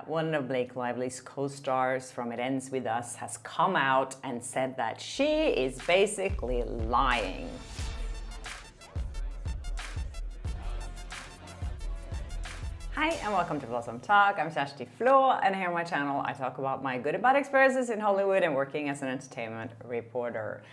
one of Blake Lively's co-stars from It Ends With Us has come out and said that she is basically lying. Hi and welcome to Blossom Talk. I'm Kjersti Flaa, and here on my channel I talk about my good and bad experiences in Hollywood and working as an entertainment reporter.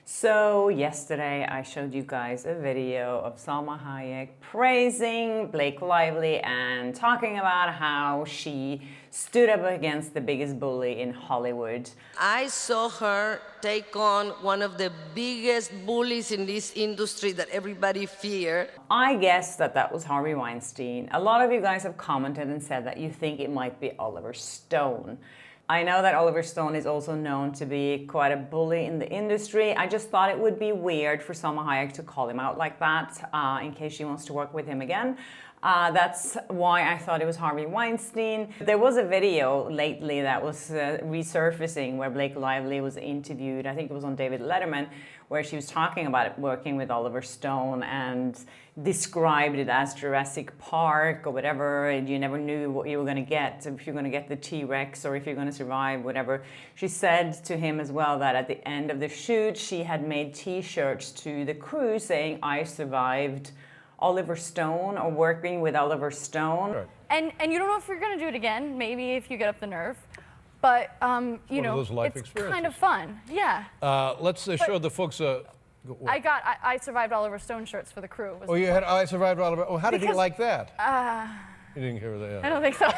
So yesterday I showed you guys a video of Salma Hayek praising Blake Lively and talking about how she stood up against the biggest bully in Hollywood. I saw her take on one of the biggest bullies in this industry that everybody feared. I guess that was Harvey Weinstein. A lot of you guys have commented and said that you think it might be Oliver Stone. I know that Oliver Stone is also known to be quite a bully in the industry. I just thought it would be weird for Salma Hayek to call him out like that in case she wants to work with him again. That's why I thought it was Harvey Weinstein. There was a video lately that was resurfacing where Blake Lively was interviewed. I think it was on David Letterman, where she was talking about working with Oliver Stone and described it as Jurassic Park or whatever, and you never knew what you were going to get, if you're going to get the T-Rex or if you're going to survive, whatever. She said to him as well that at the end of the shoot she had made t-shirts to the crew saying, "I survived Oliver Stone," or working with Oliver Stone. Right. And you don't know if you're going to do it again, maybe if you get up the nerve. But, you know, it's kind of fun. Yeah. Let's show the folks. I survived Oliver Stone shirts for the crew. Oh, you had I survived Oliver. Oh, how did he like that? You didn't hear that. Yeah. I don't think so.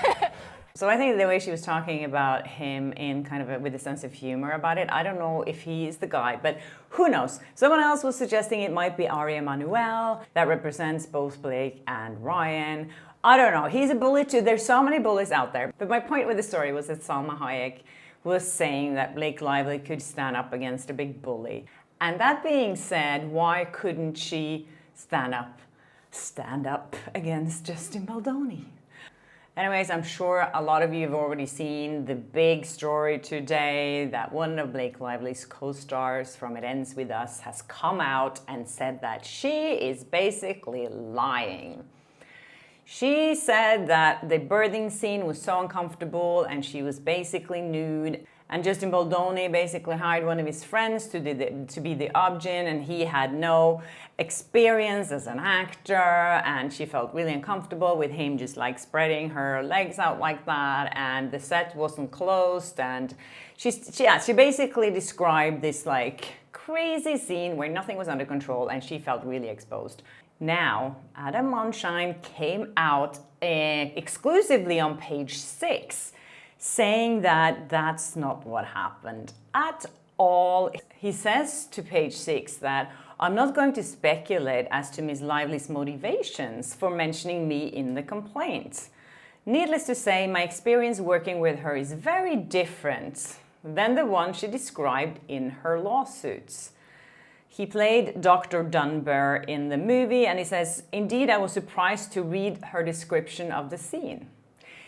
So I think the way she was talking about him in kind of with a sense of humor about it, I don't know if he is the guy, but who knows? Someone else was suggesting it might be Ari Emanuel that represents both Blake and Ryan. I don't know. He's a bully too. There's so many bullies out there. But my point with the story was that Salma Hayek was saying that Blake Lively could stand up against a big bully. And that being said, why couldn't she stand up against Justin Baldoni? Anyways, I'm sure a lot of you have already seen the big story today that one of Blake Lively's co-stars from It Ends With Us has come out and said that she is basically lying. She said that the birthing scene was so uncomfortable and she was basically nude. And Justin Baldoni basically hired one of his friends to be the obgyn, and he had no experience as an actor, and she felt really uncomfortable with him just like spreading her legs out like that, and the set wasn't closed, and she basically described this like crazy scene where nothing was under control and she felt really exposed. Now, Adam Monshine came out exclusively on page 6 saying that that's not what happened at all. He says to page 6 that I'm not going to speculate as to Ms. Lively's motivations for mentioning me in the complaint. Needless to say, my experience working with her is very different than the one she described in her lawsuits. He played Dr. Dunbar in the movie, and he says, "Indeed, I was surprised to read her description of the scene."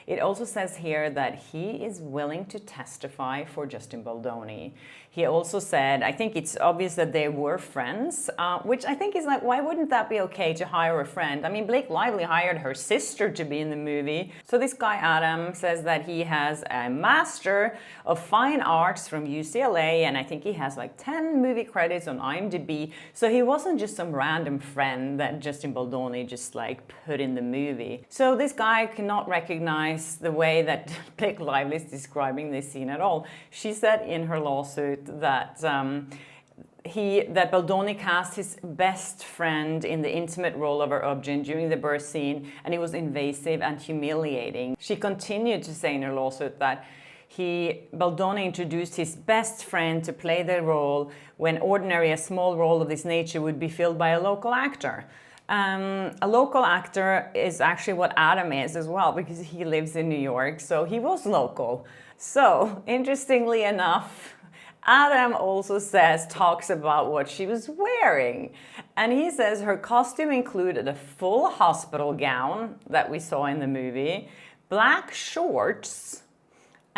It also says here that he is willing to testify for Justin Baldoni. He also said, I think it's obvious that they were friends, which I think is like, why wouldn't that be okay to hire a friend? I mean, Blake Lively hired her sister to be in the movie. So this guy, Adam, says that he has a Master of Fine Arts from UCLA, and I think he has like 10 movie credits on IMDb. So he wasn't just some random friend that Justin Baldoni just like put in the movie. So this guy cannot recognize the way that Blake Lively is describing this scene at all. She said in her lawsuit that Baldoni cast his best friend in the intimate role of her obgyn during the birth scene, and it was invasive and humiliating. She continued to say in her lawsuit that Baldoni introduced his best friend to play the role when ordinarily a small role of this nature would be filled by a local actor. A local actor is actually what Adam is as well, because he lives in New York, so he was local. So, interestingly enough, Adam also talks about what she was wearing. And he says her costume included a full hospital gown that we saw in the movie, black shorts,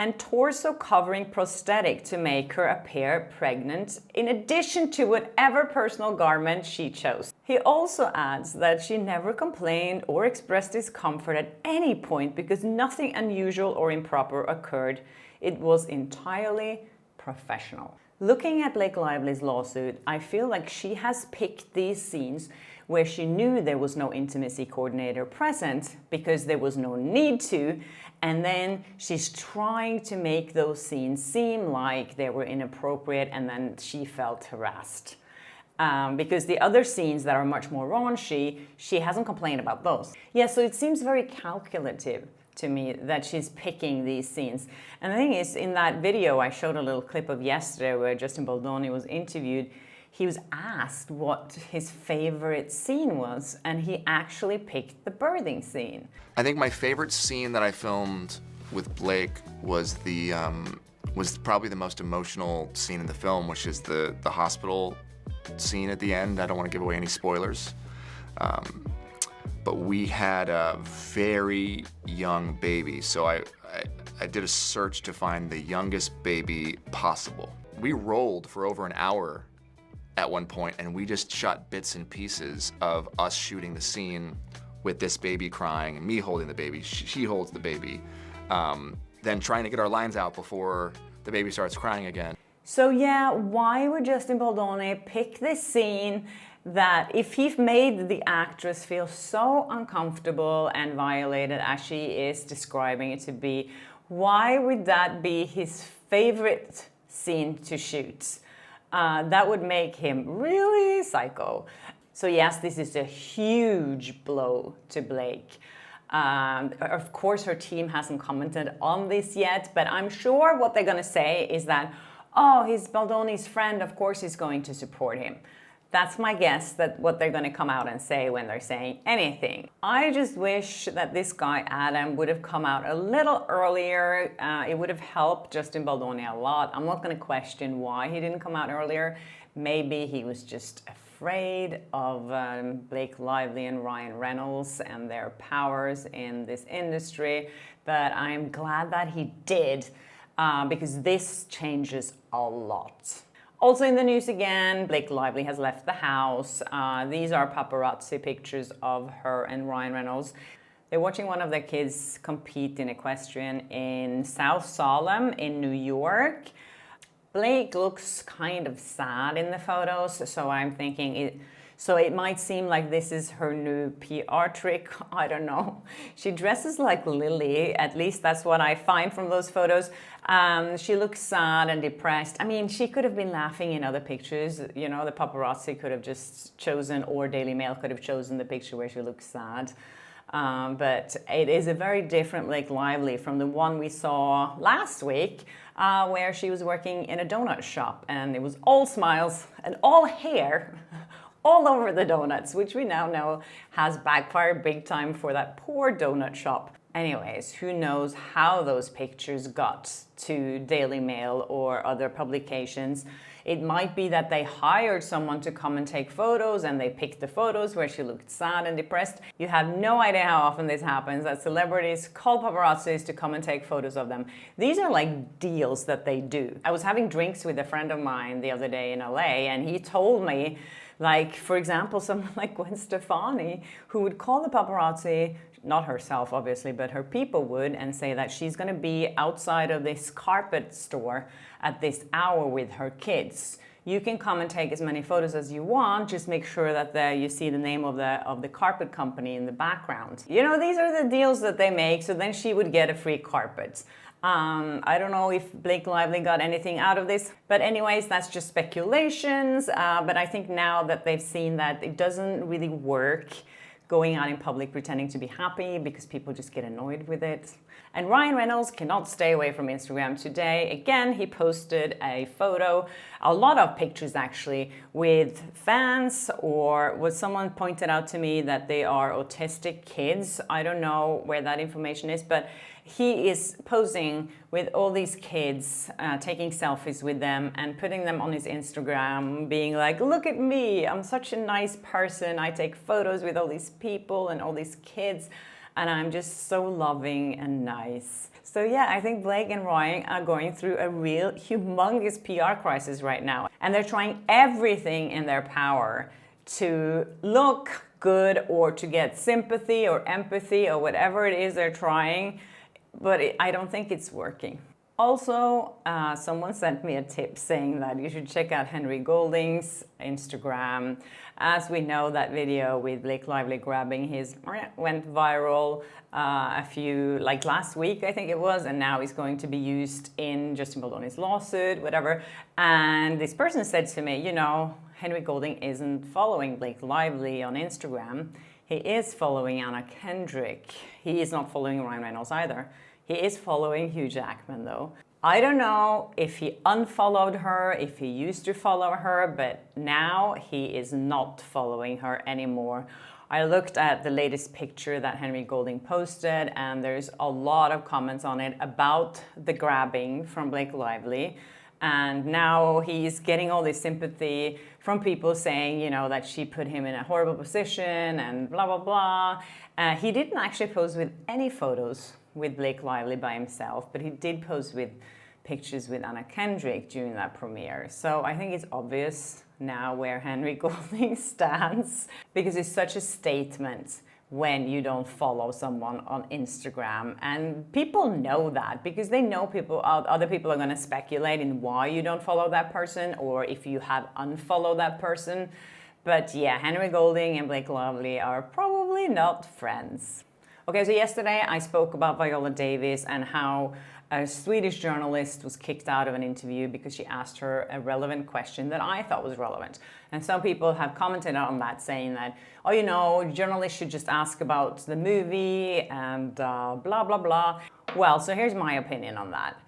and torso covering prosthetic to make her appear pregnant, in addition to whatever personal garment she chose. He also adds that she never complained or expressed discomfort at any point because nothing unusual or improper occurred. It was entirely professional. Looking at Blake Lively's lawsuit, I feel like she has picked these scenes where she knew there was no intimacy coordinator present because there was no need to, and then she's trying to make those scenes seem like they were inappropriate, and then she felt harassed. Because the other scenes that are much more raunchy, she hasn't complained about those. Yeah, so it seems very calculative to me that she's picking these scenes. And the thing is, in that video I showed a little clip of yesterday where Justin Baldoni was interviewed, he was asked what his favorite scene was, and he actually picked the birthing scene. I think my favorite scene that I filmed with Blake was was probably the most emotional scene in the film, which is the hospital scene at the end. I don't want to give away any spoilers. But we had a very young baby, so I did a search to find the youngest baby possible. We rolled for over an hour at one point, and we just shot bits and pieces of us shooting the scene with this baby crying and me holding the baby, she holds the baby, then trying to get our lines out before the baby starts crying again. So yeah, why would Justin Baldoni pick this scene that, if he made the actress feel so uncomfortable and violated as she is describing it to be, why would that be his favorite scene to shoot? That would make him really psycho. So yes, this is a huge blow to Blake. Of course, her team hasn't commented on this yet, but I'm sure what they're gonna say is that, oh, he's Baldoni's friend, of course he's going to support him. That's my guess, that what they're going to come out and say when they're saying anything. I just wish that this guy, Adam, would have come out a little earlier. It would have helped Justin Baldoni a lot. I'm not going to question why he didn't come out earlier. Maybe he was just afraid of Blake Lively and Ryan Reynolds and their powers in this industry. But I'm glad that he did, because this changes a lot. Also in the news again, Blake Lively has left the house. These are paparazzi pictures of her and Ryan Reynolds. They're watching one of their kids compete in equestrian in South Salem in New York. Blake looks kind of sad in the photos, so I'm thinking it might seem like this is her new PR trick. I don't know. She dresses like Lily, at least that's what I find from those photos. She looks sad and depressed. I mean, she could have been laughing in other pictures. You know, the paparazzi could have just chosen, or Daily Mail could have chosen the picture where she looks sad. But it is a very different Blake Lively from the one we saw last week, where she was working in a donut shop, and it was all smiles and all hair all over the donuts, which we now know has backfired big time for that poor donut shop. Anyways, who knows how those pictures got to Daily Mail or other publications. It might be that they hired someone to come and take photos, and they picked the photos where she looked sad and depressed. You have no idea how often this happens, that celebrities call paparazzis to come and take photos of them. These are like deals that they do. I was having drinks with a friend of mine the other day in LA, and he told me, like, for example, someone like Gwen Stefani, who would call the paparazzi, not herself obviously, but her people would, and say that she's going to be outside of this carpet store at this hour with her kids. You can come and take as many photos as you want, just make sure that you see the name of the carpet company in the background. You know, these are the deals that they make, so then she would get a free carpet. I don't know if Blake Lively got anything out of this, but anyways, that's just speculations. But I think now that they've seen that it doesn't really work going out in public pretending to be happy, because people just get annoyed with it. And Ryan Reynolds cannot stay away from Instagram today. Again, he posted a photo, a lot of pictures actually, with fans, or what someone pointed out to me that they are autistic kids. I don't know where that information is, but he is posing with all these kids, taking selfies with them and putting them on his Instagram, being like, look at me, I'm such a nice person. I take photos with all these people and all these kids, and I'm just so loving and nice. So yeah, I think Blake and Ryan are going through a real humongous PR crisis right now. And they're trying everything in their power to look good or to get sympathy or empathy or whatever it is they're trying. But I don't think it's working. Also, someone sent me a tip saying that you should check out Henry Golding's Instagram. As we know, that video with Blake Lively grabbing his went viral like last week, I think it was, and now it's going to be used in Justin Baldoni's lawsuit, whatever. And this person said to me, you know, Henry Golding isn't following Blake Lively on Instagram. He is following Anna Kendrick. He is not following Ryan Reynolds either. He is following Hugh Jackman though. I don't know if he unfollowed her, if he used to follow her, but now he is not following her anymore. I looked at the latest picture that Henry Golding posted, and there's a lot of comments on it about the grabbing from Blake Lively. And now he's getting all this sympathy from people saying, you know, that she put him in a horrible position and blah, blah, blah. He didn't actually pose with any photos with Blake Lively by himself, but he did pose with pictures with Anna Kendrick during that premiere. So I think it's obvious now where Henry Golding stands, because it's such a statement when you don't follow someone on Instagram. And people know that because they know other people are going to speculate in why you don't follow that person or if you have unfollowed that person. But yeah, Henry Golding and Blake Lively are probably not friends. Okay, so yesterday I spoke about Viola Davis and how a Swedish journalist was kicked out of an interview because she asked her a relevant question that I thought was relevant. And some people have commented on that, saying that, oh, you know, journalists should just ask about the movie and blah, blah, blah. Well, so here's my opinion on that.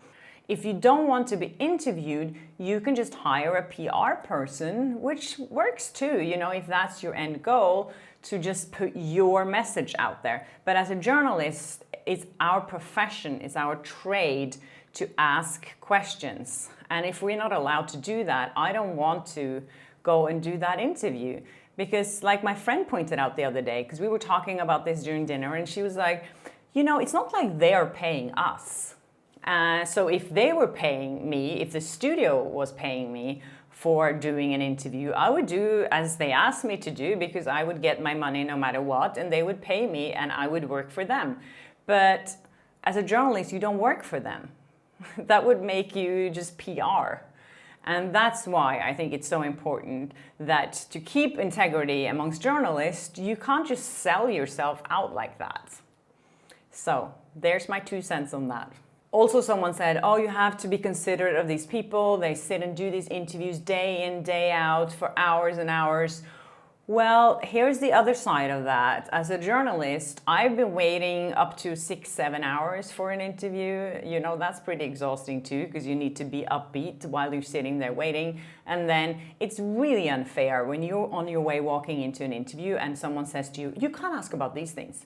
If you don't want to be interviewed, you can just hire a PR person, which works too, you know, if that's your end goal, to just put your message out there. But as a journalist, it's our profession, it's our trade to ask questions. And if we're not allowed to do that, I don't want to go and do that interview. Because like my friend pointed out the other day, because we were talking about this during dinner, and she was like, you know, it's not like they are paying us. So if they were paying me, if the studio was paying me for doing an interview, I would do as they asked me to do, because I would get my money no matter what, and they would pay me and I would work for them. But as a journalist, you don't work for them. That would make you just PR. And that's why I think it's so important that to keep integrity amongst journalists, you can't just sell yourself out like that. So there's my 2 cents on that. Also, someone said, oh, you have to be considerate of these people. They sit and do these interviews day in, day out for hours and hours. Well, here's the other side of that. As a journalist, I've been waiting up to 6-7 hours for an interview. You know, that's pretty exhausting too, because you need to be upbeat while you're sitting there waiting. And then it's really unfair when you're on your way walking into an interview and someone says to you, you can't ask about these things.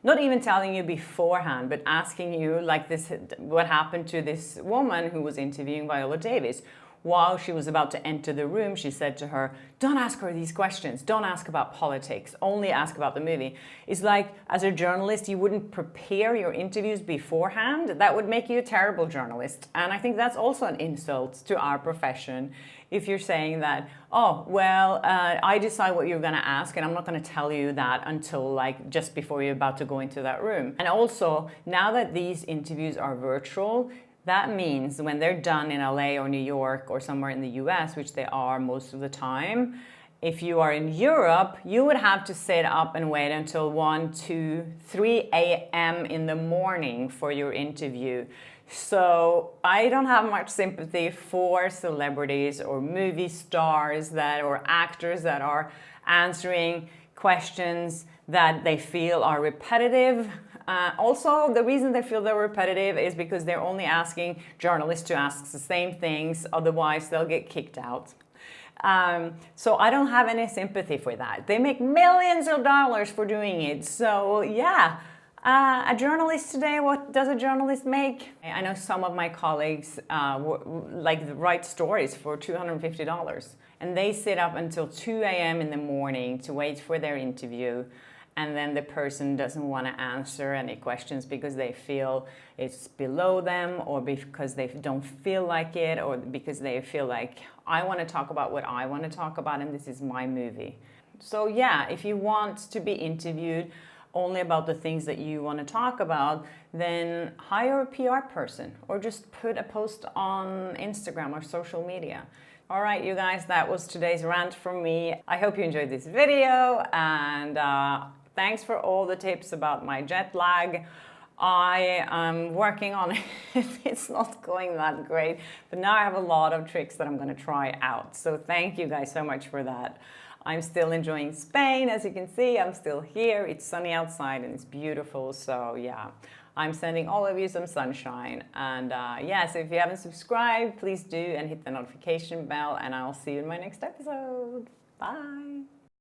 Not even telling you beforehand, but asking you like this, what happened to this woman who was interviewing Viola Davis. While she was about to enter the room, she said to her, don't ask her these questions. Don't ask about politics. Only ask about the movie. It's like, as a journalist, you wouldn't prepare your interviews beforehand. That would make you a terrible journalist. And I think that's also an insult to our profession. If you're saying that, oh, well, I decide what you're going to ask, and I'm not going to tell you that until like just before you're about to go into that room. And also, now that these interviews are virtual, that means when they're done in LA or New York or somewhere in the US, which they are most of the time, if you are in Europe, you would have to sit up and wait until 1, 2, 3 a.m. in the morning for your interview. So I don't have much sympathy for celebrities or movie stars or actors that are answering questions that they feel are repetitive. Also, the reason they feel they're repetitive is because they're only asking journalists to ask the same things, otherwise they'll get kicked out. So I don't have any sympathy for that. They make millions of dollars for doing it. So yeah, a journalist today, what does a journalist make? I know some of my colleagues write stories for $250, and they sit up until 2 a.m. in the morning to wait for their interview. and then the person doesn't want to answer any questions because they feel it's below them, or because they don't feel like it, or because they feel like, I want to talk about what I want to talk about and this is my movie. So yeah, if you want to be interviewed only about the things that you want to talk about, then hire a PR person or just put a post on Instagram or social media. All right, you guys, that was today's rant from me. I hope you enjoyed this video, and thanks for all the tips about my jet lag. I am working on it. It's not going that great, but now I have a lot of tricks that I'm going to try out. So thank you guys so much for that. I'm still enjoying Spain. As you can see, I'm still here. It's sunny outside and it's beautiful. So yeah, I'm sending all of you some sunshine. And yeah, so if you haven't subscribed, please do, and hit the notification bell, and I'll see you in my next episode. Bye.